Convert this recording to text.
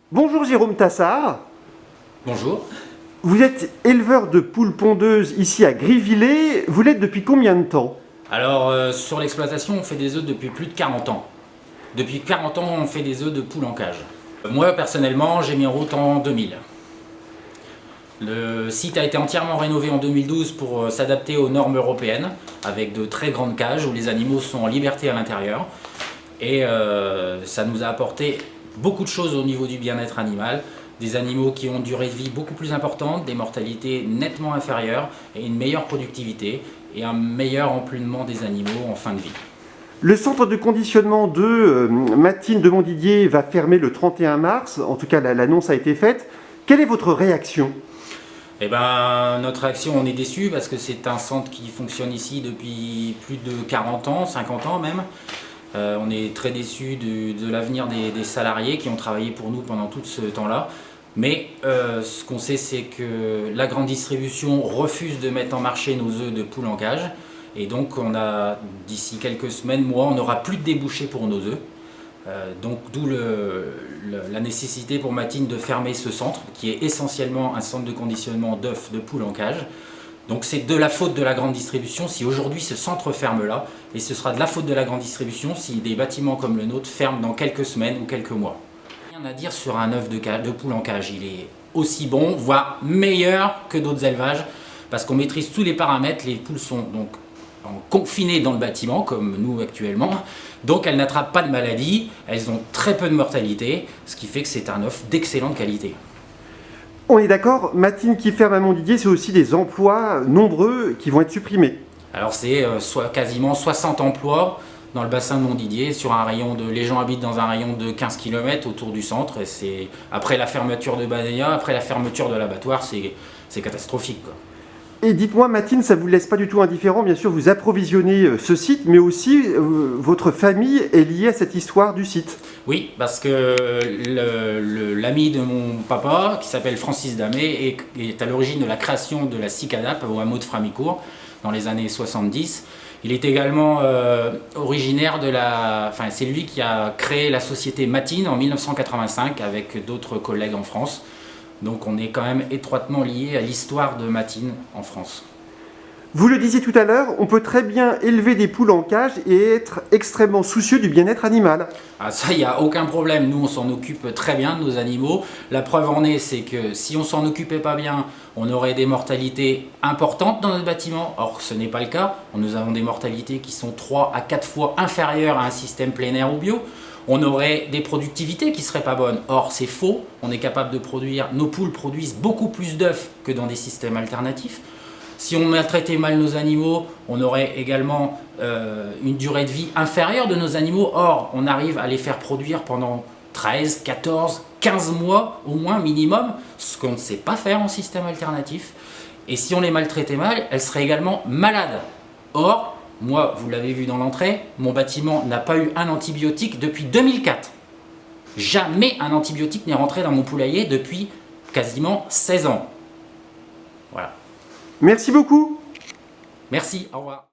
Bonjour Jérôme Tassard. Bonjour. Vous êtes éleveur de poules pondeuses ici à Grivillé. Vous l'êtes depuis combien de temps? Alors sur l'exploitation, on fait des œufs depuis plus de 40 ans. Depuis 40 ans, on fait des œufs de poules en cage. Moi personnellement, j'ai mis en route en 2000. Le site a été entièrement rénové en 2012 pour s'adapter aux normes européennes, avec de très grandes cages où les animaux sont en liberté à l'intérieur. Et ça nous a apporté beaucoup de choses au niveau du bien-être animal, des animaux qui ont une durée de vie beaucoup plus importante, des mortalités nettement inférieures et une meilleure productivité et un meilleur emplument des animaux en fin de vie. Le centre de conditionnement de Matines de Montdidier va fermer le 31 mars, en tout cas l'annonce a été faite. Quelle est votre réaction? Eh ben, notre réaction, on est déçu parce que c'est un centre qui fonctionne ici depuis plus de 40 ans, 50 ans même. On est très déçu de l'avenir des salariés qui ont travaillé pour nous pendant tout ce temps-là. Mais ce qu'on sait, c'est que la grande distribution refuse de mettre en marché nos œufs de poule en cage. Et donc, d'ici quelques semaines, mois, on n'aura plus de débouchés pour nos œufs. Donc, d'où la nécessité pour Matines de fermer ce centre, qui est essentiellement un centre de conditionnement d'œufs de poule en cage. Donc c'est de la faute de la grande distribution si aujourd'hui ce centre ferme là, et ce sera de la faute de la grande distribution si des bâtiments comme le nôtre ferment dans quelques semaines ou quelques mois. Rien à dire sur un œuf de poule en cage, il est aussi bon, voire meilleur que d'autres élevages, parce qu'on maîtrise tous les paramètres, les poules sont donc confinées dans le bâtiment, comme nous actuellement, donc elles n'attrapent pas de maladies, elles ont très peu de mortalité, ce qui fait que c'est un œuf d'excellente qualité. On est d'accord, Matines qui ferme à Montdidier, c'est aussi des emplois nombreux qui vont être supprimés. Alors c'est quasiment 60 emplois dans le bassin de Montdidier, sur un rayon les gens habitent dans un rayon de 15 km autour du centre, et c'est après la fermeture de Badéa, après la fermeture de l'abattoir, c'est catastrophique, quoi. Et dites-moi, Matines, ça ne vous laisse pas du tout indifférent, bien sûr, vous approvisionnez ce site, mais aussi votre famille est liée à cette histoire du site. Oui, parce que l'ami de mon papa, qui s'appelle Francis Damé, est à l'origine de la création de la CICADAP au hameau de Framicourt, dans les années 70. Il est également originaire c'est lui qui a créé la société Matines en 1985 avec d'autres collègues en France. Donc on est quand même étroitement lié à l'histoire de Matines en France. Vous le disiez tout à l'heure, on peut très bien élever des poules en cage et être extrêmement soucieux du bien-être animal. Ah, ça, il n'y a aucun problème. Nous, on s'en occupe très bien de nos animaux. La preuve en est, c'est que si on s'en occupait pas bien, on aurait des mortalités importantes dans notre bâtiment. Or, ce n'est pas le cas. Nous avons des mortalités qui sont 3 à 4 fois inférieures à un système plein air ou bio. On aurait des productivités qui ne seraient pas bonnes. Or, c'est faux. On est capable de produire, nos poules produisent beaucoup plus d'œufs que dans des systèmes alternatifs. Si on maltraitait mal nos animaux, on aurait également une durée de vie inférieure de nos animaux. Or, on arrive à les faire produire pendant 13, 14, 15 mois au moins minimum, ce qu'on ne sait pas faire en système alternatif. Et si on les maltraitait mal, elles seraient également malades. Or, moi, vous l'avez vu dans l'entrée, mon bâtiment n'a pas eu un antibiotique depuis 2004. Jamais un antibiotique n'est rentré dans mon poulailler depuis quasiment 16 ans. Voilà. Merci beaucoup. Merci, au revoir.